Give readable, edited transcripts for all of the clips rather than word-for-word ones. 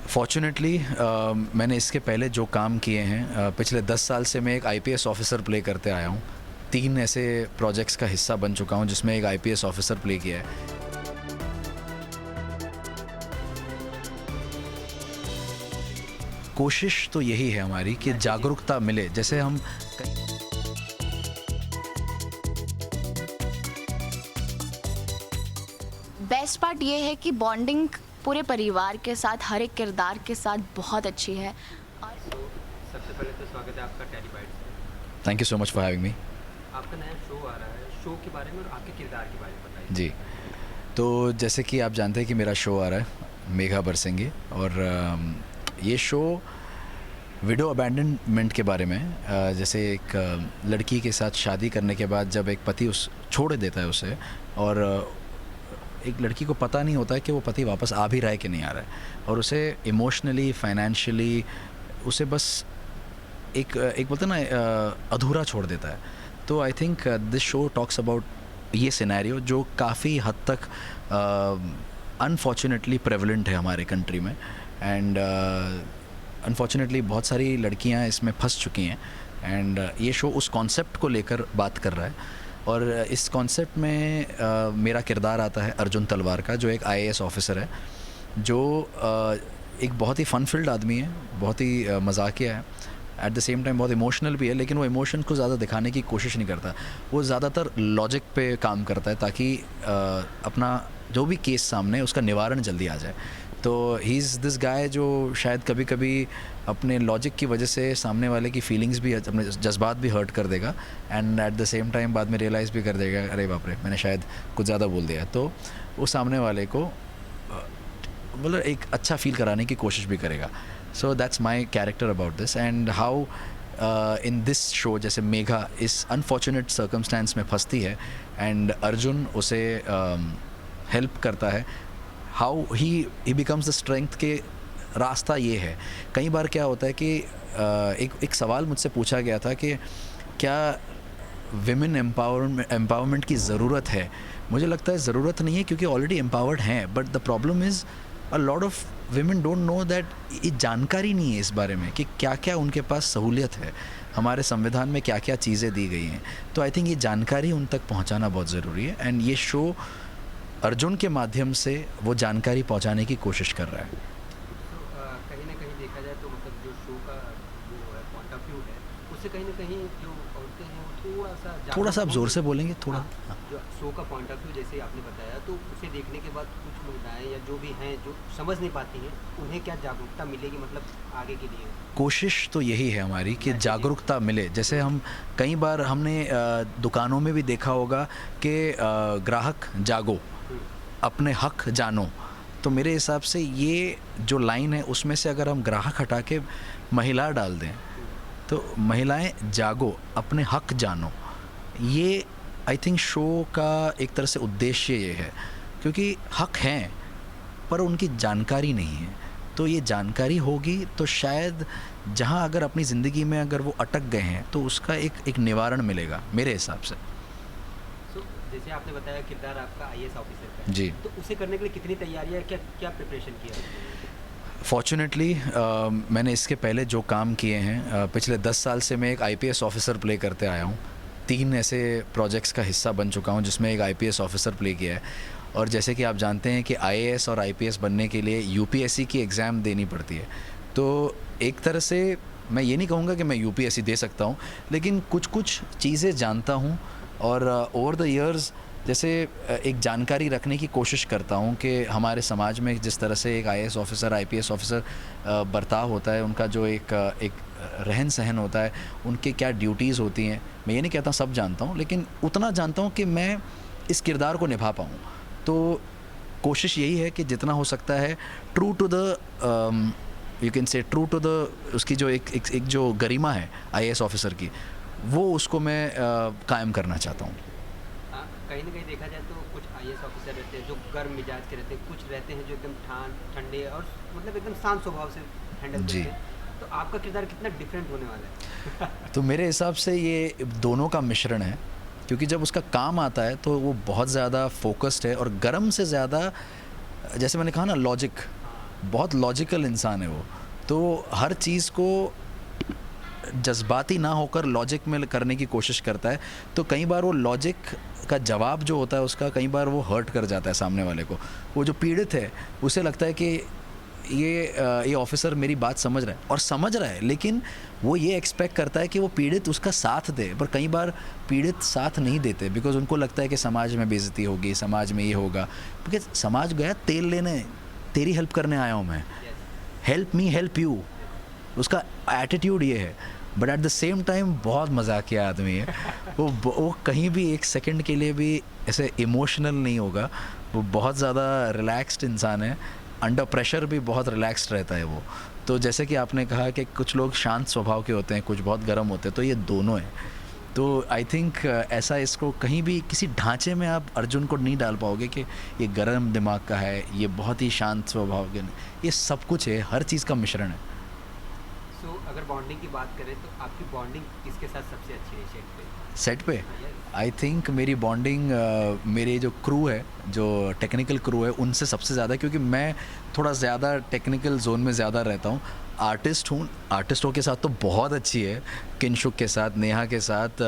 Fortunately मैंने इसके पहले जो काम किए हैं पिछले 10 साल से मैं एक आईपीएस ऑफिसर प्ले करते आया हूँ। 3 ऐसे प्रोजेक्ट्स का हिस्सा बन चुका हूँ जिसमें एक आईपीएस ऑफिसर प्ले किया है। कोशिश तो यही है हमारी कि जागरूकता मिले। जैसे हम बेस्ट पार्ट ये है कि बॉन्डिंग पूरे परिवार के साथ, हर एक किरदार के साथ बहुत अच्छी है। सबसे पहले तो स्वागत है आपका टेडी बाइट्स में। Thank you so much for having me. आपका नया शो आ रहा है, शो के बारे में और आपके किरदार के बारे में बताइए। जी, तो जैसे कि आप जानते हैं कि मेरा शो आ रहा है मेघा बरसेंगे, और ये शो विडो अबैंडनमेंट के बारे में है। जैसे एक लड़की के साथ शादी करने के बाद जब एक पति उस छोड़ देता है उसे, और एक लड़की को पता नहीं होता है कि वो पति वापस आ भी रहा है कि नहीं आ रहा है, और उसे इमोशनली, फाइनेंशियली उसे बस एक बोलते हैं ना अधूरा छोड़ देता है। तो I think this show talks about ये सिनेरियो जो काफ़ी हद तक अनफॉर्चुनेटली प्रेवलेंट है हमारे कंट्री में, एंड अनफॉर्चुनेटली बहुत सारी लड़कियां इसमें फंस चुकी हैं। एंड ये शो उस कॉन्सेप्ट को लेकर बात कर रहा है, और इस कॉन्सेप्ट में मेरा किरदार आता है अर्जुन तलवार का, जो एक आईएएस ऑफिसर है, जो एक बहुत ही फन फील्ड आदमी है, बहुत ही मजाकिया है, एट द सेम टाइम बहुत इमोशनल भी है, लेकिन वो इमोशन को ज़्यादा दिखाने की कोशिश नहीं करता। वो ज़्यादातर लॉजिक पे काम करता है ताकि अपना जो भी केस सामने है उसका निवारण जल्दी आ जाए। तो ही इज़ दिस गाय जो शायद कभी कभी अपने लॉजिक की वजह से सामने वाले की फीलिंग्स भी, अपने जज्बात भी हर्ट कर देगा, and at the same time बाद में रियलाइज़ भी कर देगा, अरे बाप रे मैंने शायद कुछ ज़्यादा बोल दिया। तो वो सामने वाले को मतलब एक अच्छा फील कराने की कोशिश भी करेगा। So that's my character about this, and how in this show जैसे मेघा इस अनफॉर्चुनेट सर्कमस्टेंस में फंसती है एंड अर्जुन उसे हेल्प करता है, how he becomes the strength के रास्ता ये है। कई बार क्या होता है कि एक सवाल मुझसे पूछा गया था कि क्या विमेन एम्पावरमेंट की ज़रूरत है। मुझे लगता है ज़रूरत नहीं है, क्योंकि ऑलरेडी एम्पावर्ड हैं, but the problem is a lot of women don't know that, ये जानकारी नहीं है इस बारे में कि क्या क्या उनके पास सहूलियत है, हमारे संविधान में क्या क्या चीज़ें दी गई हैं। तो आई थिंक ये जानकारी उन तक पहुंचाना बहुत ज़रूरी है, एंड ये शो अर्जुन के माध्यम से वो जानकारी पहुंचाने की कोशिश कर रहा है। तो कहीं ना कहीं देखा जाए तो मतलब जो शो का जो है पॉइंट ऑफ व्यू है, उससे कहीं ना कहीं जो औरतें हैं वो थोड़ा सा आप ज़ोर से बोलेंगे थोड़ा। हाँ, जो शो का पॉइंट ऑफ व्यू जैसे आपने बताया, तो उसे देखने के बाद कुछ महिलाएं या जो भी हैं जो समझ नहीं पाती हैं, उन्हें क्या जागरूकता मिलेगी मतलब आगे के लिए? कोशिश तो यही है हमारी कि जागरूकता मिले। जैसे हम कई बार हमने दुकानों में भी देखा होगा कि ग्राहक जागो, अपने हक जानो। तो मेरे हिसाब से ये जो लाइन है उसमें से अगर हम ग्राहक हटा के महिला डाल दें, तो महिलाएं जागो, अपने हक जानो, ये आई थिंक शो का एक तरह से उद्देश्य ये है, क्योंकि हक हैं पर उनकी जानकारी नहीं है। तो ये जानकारी होगी तो शायद जहां अगर अपनी ज़िंदगी में अगर वो अटक गए हैं तो उसका एक निवारण मिलेगा मेरे हिसाब से। जैसे आपने बताया किरदार आपका आईएएस ऑफिसर का है, जी, तो उसे करने के लिए कितनी तैयारियां, क्या क्या प्रिपरेशन किया है? फॉर्चुनेटली मैंने इसके पहले जो काम किए हैं पिछले 10 साल से मैं एक आईपीएस ऑफिसर प्ले करते आया हूँ। 3 ऐसे प्रोजेक्ट्स का हिस्सा बन चुका हूँ जिसमें एक आईपीएस ऑफिसर प्ले किया है। और जैसे कि आप जानते हैं कि आईएएस और आईपीएस बनने के लिए यूपीएससी की एग्ज़ाम देनी पड़ती है। तो एक तरह से मैं ये नहीं कहूँगा कि मैं यूपीएससी दे सकता हूँ, लेकिन कुछ कुछ चीज़ें जानता हूँ, और ओवर द इयर्स जैसे एक जानकारी रखने की कोशिश करता हूँ कि हमारे समाज में जिस तरह से एक आईएएस ऑफिसर, आईपीएस ऑफिसर बर्ताव होता है, उनका जो एक रहन सहन होता है, उनके क्या ड्यूटीज़ होती हैं। मैं ये नहीं कहता सब जानता हूँ, लेकिन उतना जानता हूँ कि मैं इस किरदार को निभा पाऊँ। तो कोशिश यही है कि जितना हो सकता है true to the you can say true to the उसकी जो एक जो गरिमा है आईएएस ऑफिसर की, वो उसको मैं कायम करना चाहता हूँ। कहीं ना कहीं देखा जाए तो कुछ आईएएस ऑफिसर रहते हैं जो गर्म मिजाज के रहते हैं, कुछ रहते हैं जो एकदम ठंडे और मतलब एकदम शांत स्वभाव से हैंडल करते हैं। तो आपका किरदार कितना डिफरेंट होने वाला है? तो मेरे हिसाब से ये दोनों का मिश्रण है, क्योंकि जब उसका काम आता है तो वो बहुत ज़्यादा फोकस्ड है, और गर्म से ज़्यादा जैसे मैंने कहा ना लॉजिक, बहुत लॉजिकल इंसान है वो, तो हर चीज़ को जज्बाती ना होकर लॉजिक में करने की कोशिश करता है, तो कई बार वो लॉजिक का जवाब जो होता है उसका कई बार वो हर्ट कर जाता है सामने वाले को। वो जो पीड़ित है उसे लगता है कि ये ऑफिसर मेरी बात समझ रहा है, और समझ रहा है, लेकिन वो ये एक्सपेक्ट करता है कि वो पीड़ित उसका साथ दे, पर कई बार पीड़ित साथ नहीं देते बिकॉज उनको लगता है कि समाज में बेइज्जती होगी, समाज में ये होगा, बिकॉज समाज गया तेल लेने, तेरी हेल्प करने आया हूँ मैं, हेल्प मी हेल्प यू, उसका एटीट्यूड ये है। But at the same time बहुत मजाकिया आदमी है वो कहीं भी एक सेकंड के लिए भी ऐसे इमोशनल नहीं होगा, वो बहुत ज़्यादा रिलैक्स्ड इंसान है, अंडर प्रेशर भी बहुत रिलैक्स्ड रहता है वो। तो जैसे कि आपने कहा कि कुछ लोग शांत स्वभाव के होते हैं, कुछ बहुत गर्म होते हैं, तो ये दोनों हैं। तो आई थिंक ऐसा इसको कहीं भी किसी ढांचे में आप अर्जुन को नहीं डाल पाओगे कि ये गर्म दिमाग का है, ये बहुत ही शांत स्वभाव के, ये सब कुछ है, हर चीज़ का मिश्रण है। सो अगर बॉन्डिंग की बात करें तो आपकी बॉन्डिंग किसके साथ सबसे अच्छी है सेट पे? Yes. आई थिंक मेरी बॉन्डिंग मेरे जो क्रू है, जो टेक्निकल क्रू है, उनसे सबसे ज़्यादा, क्योंकि मैं थोड़ा ज़्यादा टेक्निकल जोन में ज़्यादा रहता हूँ। आर्टिस्ट हूँ, आर्टिस्टों के साथ तो बहुत अच्छी है, किंशुक के साथ, नेहा के साथ,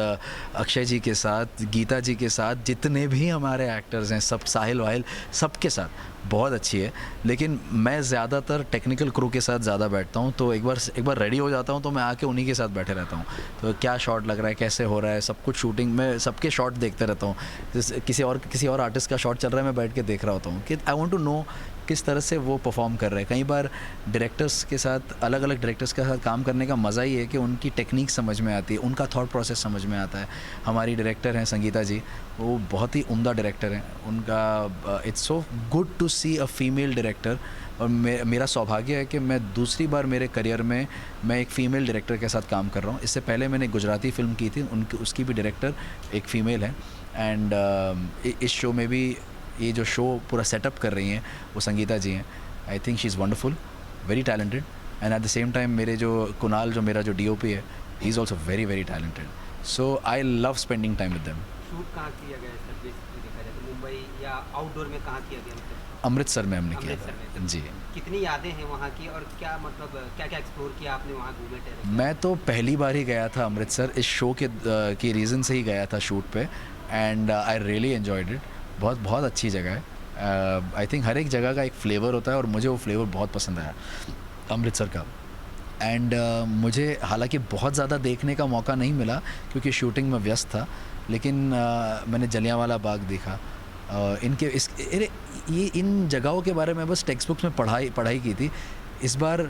अक्षय जी के साथ, गीता जी के साथ, जितने भी हमारे एक्टर्स हैं सब, साहिल वाहिल, सबके साथ बहुत अच्छी है। लेकिन मैं ज़्यादातर टेक्निकल क्रू के साथ ज़्यादा बैठता हूँ, तो एक बार रेडी हो जाता हूँ तो मैं आके उन्हीं के साथ बैठे रहता हूँ। तो क्या शॉट लग रहा है, कैसे हो रहा है, सब कुछ शूटिंग में सबके शॉट देखते रहता हूँ। जैसे किसी और आर्टिस्ट का शॉट चल रहा है, मैं बैठ के देख रहा होता हूँ कि आई वांट टू नो किस तरह से वो परफॉर्म कर रहे हैं। कई बार डायरेक्टर्स के साथ, अलग अलग डायरेक्टर्स के साथ काम करने का मज़ा ही है कि उनकी टेक्निक समझ में आती है, उनका थॉट प्रोसेस समझ में आता है। हमारी डायरेक्टर हैं संगीता जी, वो बहुत ही उम्दा डायरेक्टर हैं। उनका it's so good to see a female director, और मेरा सौभाग्य है कि मैं दूसरी बार मेरे करियर में मैं एक फ़ीमेल डायरेक्टर के साथ काम कर रहा हूँ। इससे पहले मैंने गुजराती फ़िल्म की थी, उसकी भी डायरेक्टर एक फ़ीमेल है। एंड इस शो में भी ये जो शो पूरा सेटअप कर रही हैं वो संगीता जी हैं। I think she is wonderful, very talented, and at the same time मेरे जो कुणाल, जो मेरा जो DOP है, he is also very very talented. So I love spending time with them. Shoot कहाँ किया गया है सर, बेसिकली देखा जाए तो मुंबई या आउटडोर में कहाँ किया गया? मतलब अमृतसर में हमने किया अमृतसर था में। जी। कितनी यादें हैं वहाँ की, और क्या मतलब क्या क्या एक्सप्लोर किया आपने वहाँ, घूमे टहले? मैं तो पहली बार ही गया था अमृतसर, इस शो के रीज़न से ही गया था शूट पे, and I really enjoyed it. बहुत बहुत अच्छी जगह है। आई थिंक हर एक जगह का एक फ्लेवर होता है, और मुझे वो फ्लेवर बहुत पसंद आया अमृतसर का। एंड मुझे हालांकि बहुत ज़्यादा देखने का मौका नहीं मिला क्योंकि शूटिंग में व्यस्त था, लेकिन मैंने जलियांवाला बाग देखा। ये इन जगहों के बारे में बस टेक्स्ट बुक्स में पढ़ाई की थी। इस बार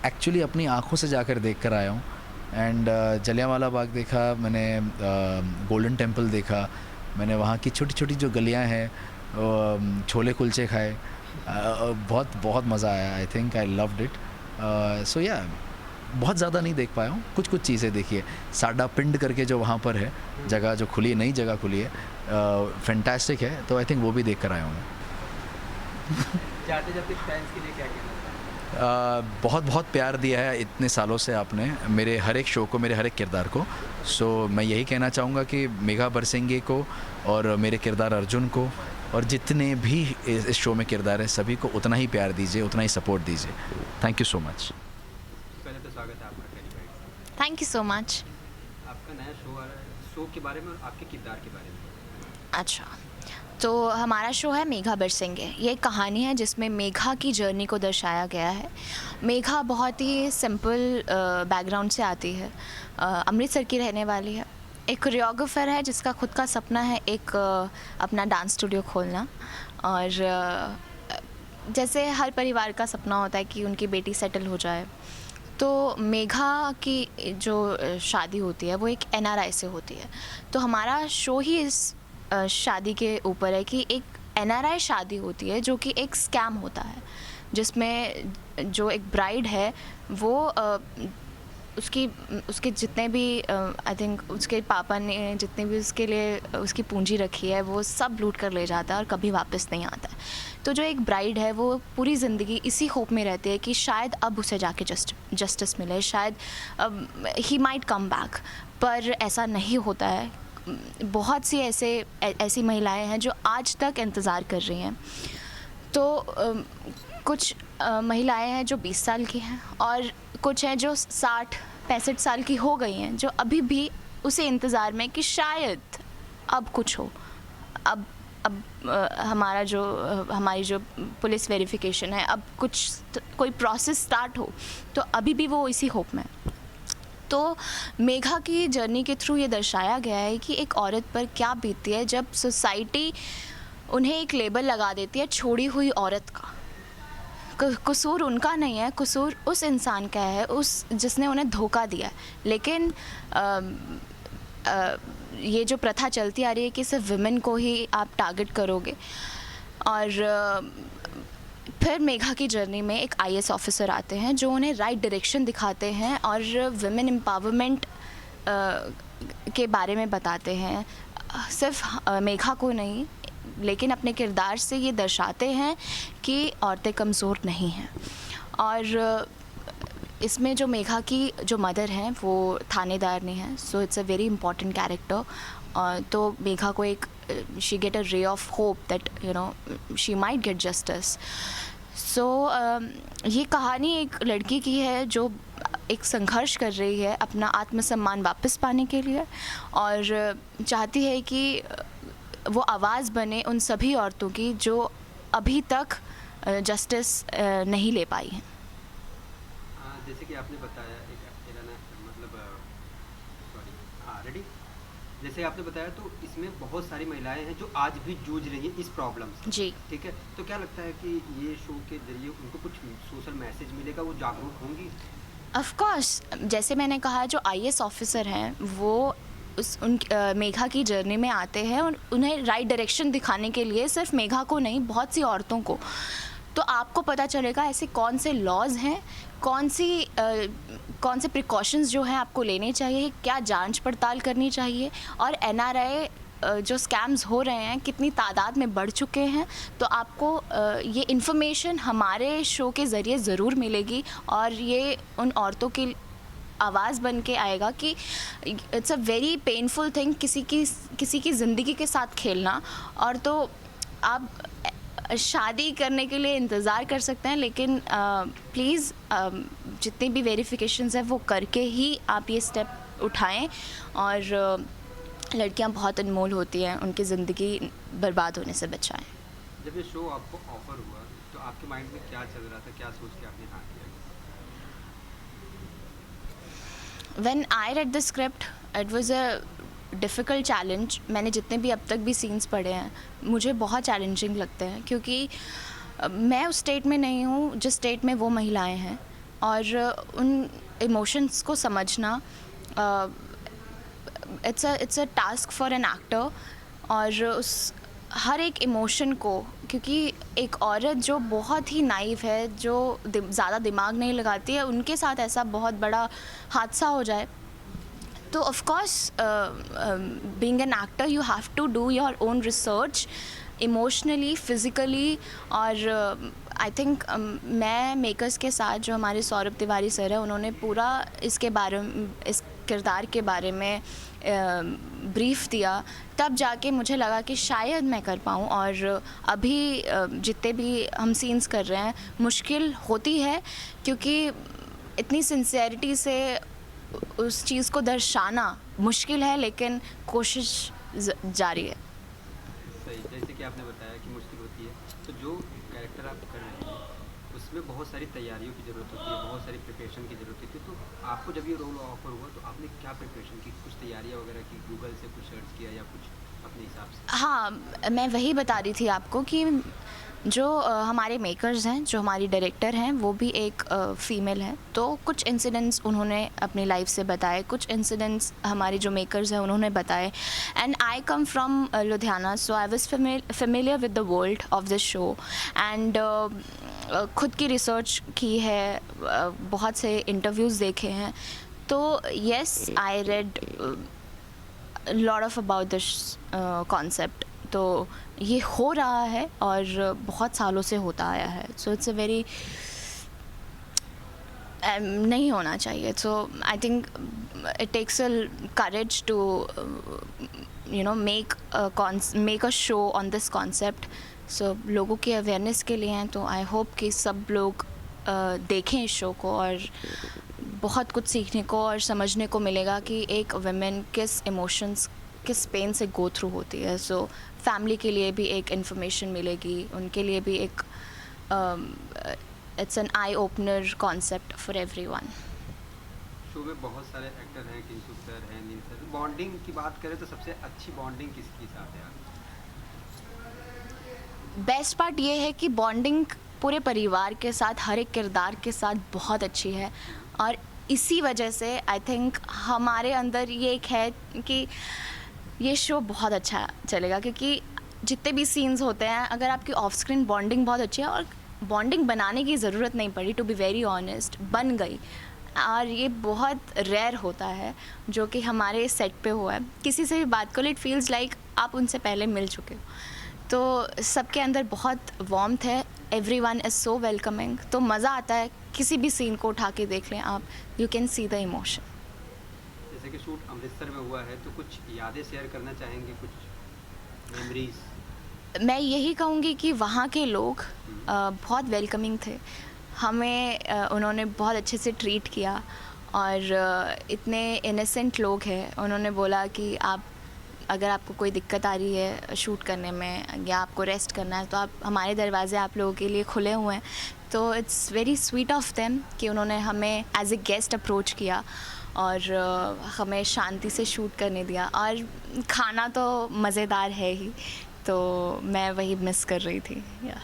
एक्चुअली अपनी आँखों से जाकर देख कर आया हूँ। एंड जलियांवाला बाग देखा मैंने, गोल्डन टेम्पल देखा मैंने, वहाँ की छोटी छोटी जो गलियाँ हैं, छोले कुलचे खाए, बहुत बहुत मज़ा आया। I think I loved it. So या बहुत ज़्यादा नहीं देख पाया हूँ, कुछ चीज़ें देखी है। साडा पिंड करके जो वहाँ पर है जगह, जो खुली है, नई जगह खुली है, फैंटास्टिक है, तो आई थिंक वो भी देख कर आया हूँ मैं। जाते जाते फैंस के लिए क्या कहना? बहुत बहुत प्यार दिया है इतने सालों से आपने मेरे हर एक शो को, मेरे हर एक किरदार को। सो मैं यही कहना चाहूँगा कि मेघा बरसिंगे को और मेरे किरदार अर्जुन को और जितने भी इस शो में किरदार है सभी को उतना ही प्यार दीजिए, उतना ही सपोर्ट दीजिए। Thank you so much. पहले तो स्वागत है आपका टेलीवाइट। Thank you so much. आपका नया शो आ रहा है, शो के बारे में और आपके किरदार के बारे में। अच्छा, तो हमारा शो है मेघा बरसेंगे। ये एक कहानी है जिसमें मेघा की जर्नी को दर्शाया गया है। मेघा बहुत ही सिंपल बैकग्राउंड से आती है, अमृतसर की रहने वाली है, एक कोरियोग्राफर है जिसका खुद का सपना है एक अपना डांस स्टूडियो खोलना। और जैसे हर परिवार का सपना होता है कि उनकी बेटी सेटल हो जाए, तो मेघा की जो शादी होती है वो एक NRI से होती है। तो हमारा शो ही इस शादी के ऊपर है कि एक NRI शादी होती है जो कि एक स्कैम होता है, जिसमें जो एक ब्राइड है वो उसके जितने भी आई थिंक उसके पापा ने जितने भी उसके लिए उसकी पूंजी रखी है वो सब लूट कर ले जाता है और कभी वापस नहीं आता है। तो जो एक ब्राइड है वो पूरी ज़िंदगी इसी होप में रहती है कि शायद अब उसे जाके जस्टिस मिले, शायद ही माइट कम बैक, पर ऐसा नहीं होता है। बहुत सी ऐसी महिलाएं हैं जो आज तक इंतज़ार कर रही हैं। तो कुछ महिलाएं हैं जो 20 साल की हैं और कुछ हैं जो 60-65 साल की हो गई हैं, जो अभी भी उसे इंतज़ार में कि शायद अब कुछ हो, अब हमारा जो हमारी जो पुलिस वेरिफिकेशन है, अब कुछ कोई प्रोसेस स्टार्ट हो, तो अभी भी वो इसी होप में है। तो मेघा की जर्नी के थ्रू ये दर्शाया गया है कि एक औरत पर क्या बीतती है जब सोसाइटी उन्हें एक लेबल लगा देती है छोड़ी हुई औरत का। कसूर उनका नहीं है, कसूर उस इंसान का है, उस जिसने उन्हें धोखा दिया है। लेकिन ये जो प्रथा चलती आ रही है कि सिर्फ विमेन को ही आप टारगेट करोगे, और फिर मेघा की जर्नी में एक आईएएस ऑफिसर आते हैं जो उन्हें राइट डायरेक्शन दिखाते हैं और विमेन एम्पावरमेंट के बारे में बताते हैं। सिर्फ मेघा को नहीं, लेकिन अपने किरदार से ये दर्शाते हैं कि औरतें कमज़ोर नहीं हैं। और इसमें जो मेघा की जो मदर हैं वो थानेदारनी हैं, so it's a very important character. तो मेघा को एक she get a ray of hope that you know she might get justice. So ये कहानी एक लड़की की है जो एक संघर्ष कर रही है अपना आत्मसम्मान वापस पाने के लिए, और चाहती है कि वो आवाज़ बने उन सभी औरतों की जो अभी तक जस्टिस नहीं ले पाई हैं। जैसे कि आपने बताया रेडी, जैसे आपने बताया तो इसमें बहुत सारी महिलाएं हैं जो आज भी जूझ रही हैं इस प्रॉब्लम से। जी, ठीक है, तो क्या लगता है कि ये शो के जरिए उनको कुछ सोशल मैसेज मिलेगा, वो जागरूक होंगी? ऑफ कोर्स, जैसे मैंने कहा, जो आईएएस ऑफिसर हैं वो मेघा की जर्नी में आते हैं और उन्हें राइट डायरेक्शन दिखाने के लिए सिर्फ मेघा को नहीं, बहुत सी औरतों को। तो आपको पता चलेगा ऐसे कौन से लॉज हैं, कौन से प्रिकॉशंस जो हैं आपको लेने चाहिए, क्या जांच पड़ताल करनी चाहिए, और एनआरआई जो स्कैम्स हो रहे हैं कितनी तादाद में बढ़ चुके हैं। तो आपको ये इन्फॉर्मेशन हमारे शो के ज़रिए ज़रूर मिलेगी, और ये उन औरतों की आवाज़ बन के आएगा कि it's a very painful thing किसी की ज़िंदगी के साथ खेलना। और तो आप शादी करने के लिए इंतज़ार कर सकते हैं, लेकिन प्लीज़ जितनी भी वेरिफिकेशंस हैं वो करके ही आप ये स्टेप उठाएं। और लड़कियां बहुत अनमोल होती हैं, उनकी ज़िंदगी बर्बाद होने से बचाएं। जब ये शो आपको ऑफर हुआ तो आपके माइंड में क्या चल रहा था, क्या सोच के आपने हाँ किया? When I read the script, it was a difficult challenge. मैंने जितने भी अब तक भी सीन्स पढ़े हैं मुझे बहुत चैलेंजिंग लगते हैं, क्योंकि मैं उस स्टेट में नहीं हूँ जिस स्टेट में वो महिलाएं हैं, और उन इमोशंस को समझना it's a task for an actor. और उस हर एक इमोशन को, क्योंकि एक औरत जो बहुत ही नाइव है, जो ज़्यादा दिमाग नहीं लगाती है, उनके साथ ऐसा बहुत बड़ा हादसा हो जाए, तो of course being an actor you have to do your own research emotionally, physically. और आई थिंक मैं मेकर्स के साथ, जो हमारे सौरभ तिवारी सर है, उन्होंने पूरा इसके बारे में, इस किरदार के बारे में ब्रीफ दिया, तब जाके मुझे लगा कि शायद मैं कर पाऊँ। और अभी जितने भी हम सीन्स कर रहे हैं मुश्किल होती है, क्योंकि इतनी सिंसियरिटी से उस चीज़ को दर्शाना मुश्किल है, लेकिन कोशिश जारी है। सही, जैसे कि आपने बताया कि मुश्किल होती है, तो जो कैरेक्टर आप कर रहे हैं उसमें बहुत सारी तैयारियों की ज़रूरत होती है, बहुत सारी प्रिपरेशन की ज़रूरत होती है। तो आपको जब ये रोल ऑफर हुआ तो आपने क्या प्रिपरेशन की, कुछ तैयारियाँ वगैरह की, गूगल से कुछ सर्च किया या कुछ अपने हिसाब से? हाँ, मैं वही बता रही थी आपको कि जो हमारे मेकर्स हैं, जो हमारी डायरेक्टर हैं, वो भी एक फ़ीमेल हैं। तो कुछ इंसिडेंट्स उन्होंने अपनी लाइफ से बताए, कुछ इंसिडेंट्स हमारे जो मेकर्स हैं उन्होंने बताए। And I come from Ludhiana, so I was familiar with the world of this show. And खुद की रिसर्च की है, बहुत से इंटरव्यूज़ देखे हैं। तो yes, I read lot of about this concept. तो ये हो रहा है और बहुत सालों से होता आया है, सो इट्स अ वेरी नहीं होना चाहिए। So I think it takes a courage to you know make a show on this concept so लोगों की अवेयरनेस के लिए हैं, तो आई होप कि सब लोग देखें इस शो को, और बहुत कुछ सीखने को और समझने को मिलेगा कि एक वुमेन किस इमोशंस, किस पेन से गो थ्रू होती है. सो फैमिली के लिए भी एक इन्फॉर्मेशन मिलेगी, उनके लिए भी एक it's an eye opener concept for everyone. Show में बहुत सारे एक्टर हैं, किंतु सर हैं, नील सर. बॉन्डिंग की बात करें तो सबसे अच्छी बॉन्डिंग किसके साथ है आपकी? बेस्ट पार्ट ये है कि बॉन्डिंग पूरे परिवार के साथ, हर एक किरदार के साथ बहुत अच्छी है, और इसी वजह से आई थिंक हमारे अंदर ये एक है कि ये शो बहुत अच्छा चलेगा, क्योंकि जितने भी सीन्स होते हैं, अगर आपकी ऑफ स्क्रीन बॉन्डिंग बहुत अच्छी है, और बॉन्डिंग बनाने की ज़रूरत नहीं पड़ी, टू बी वेरी ऑनेस्ट, बन गई, और ये बहुत रेयर होता है जो कि हमारे सेट पे हुआ है. किसी से भी बात करो, इट फील्स लाइक आप उनसे पहले मिल चुके हो. तो सबके अंदर बहुत वार्मथ है, एवरीवन इज़ सो वेलकमिंग, तो मज़ा आता है. किसी भी सीन को उठा के देख लें आप, you can see the emotion. जैसे कि शूट अमृतसर में हुआ है, तो कुछ यादें शेयर करना चाहेंगे, कुछ मेमोरीज? मैं यही कहूँगी कि वहाँ के लोग बहुत वेलकमिंग थे. हमें उन्होंने बहुत अच्छे से ट्रीट किया, और इतने इनोसेंट लोग हैं. उन्होंने बोला कि आप, अगर आपको कोई दिक्कत आ रही है शूट करने में, या आपको रेस्ट करना है, तो आप, हमारे दरवाजे आप लोगों के लिए खुले हुए हैं. तो it's very sweet of them कि उन्होंने हमें एज ए गेस्ट अप्रोच किया, और हमें शांति से शूट करने दिया, और खाना तो मज़ेदार है ही, तो मैं वही मिस कर रही थी. या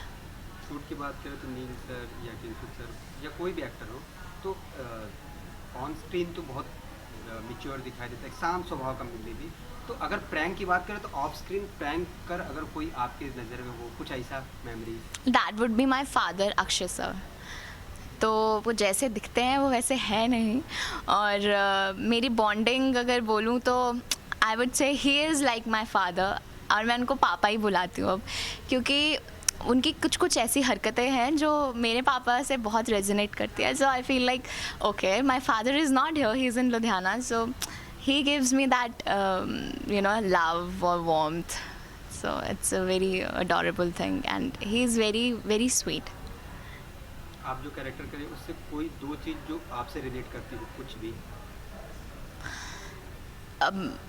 शूट की बात करें तो नील सर या किंतु सर या कोई भी एक्टर हो, तो ऑन स्क्रीन तो बहुत मिच्योर दिखाई देता है, शांत स्वभाव का मिलने भी. तो अगर प्रैंक की बात करें तो ऑफ स्क्रीन प्रैंक कर अगर कोई आपकी नज़र में हो, कुछ ऐसा memory? That would be my father, Akshay sir. तो वो जैसे दिखते हैं वो वैसे है नहीं, और मेरी बॉन्डिंग अगर बोलूँ तो I would say he is like my father, और मैं उनको पापा ही बुलाती हूँ अब, क्योंकि उनकी कुछ कुछ ऐसी हरकतें हैं जो मेरे पापा से बहुत रेजोनेट करती है. So I feel like okay, my father is not here, he is in Ludhiana, so he gives me that love or warmth, so it's a very adorable thing, and he's very very sweet. आप जो character करें उससे कोई दो चीज़ जो आपसे relate करती हो, कुछ भी?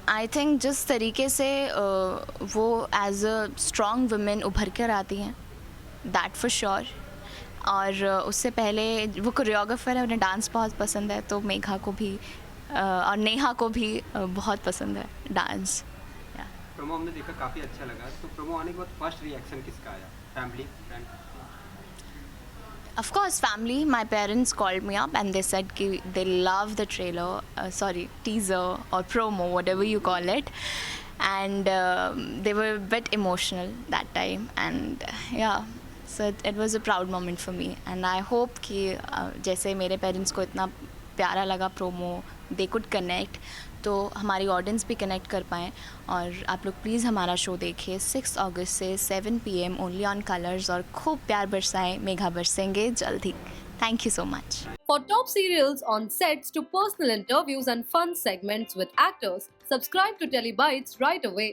आई थिंक जिस तरीके से वो एज अ स्ट्रॉन्ग वुमेन उभर कर आती हैं, दैट फॉर श्योर. और उससे पहले वो कोरियोग्राफर है, उन्हें डांस बहुत पसंद है, तो मेघा को भी और नेहा को भी बहुत पसंद है डांस. प्रोमो हमने देखा, काफ़ी अच्छा लगा. तो प्रोमो आने के बाद फर्स्ट रिएक्शन किसका आया? Family, friend? Of course, family. My parents called me up and they said कि they love the trailer, teaser or promo, whatever you call it, and they were a bit emotional that time, and yeah, so it was a proud moment for me, and I hope कि जैसे मेरे parents को इतना प्यारा लगा promo, they could connect, तो हमारी audience भी कनेक्ट कर पाएँ. और आप लोग प्लीज़ हमारा शो देखिए 6 अगस्त से 7 PM ओनली ऑन कलर्स, और खूब प्यार बरसाएं. मेघा बरसेंगे जल्द ही. Thank you so much. For top serials on sets to personal interviews and fun segments with actors, subscribe to Telebytes right away.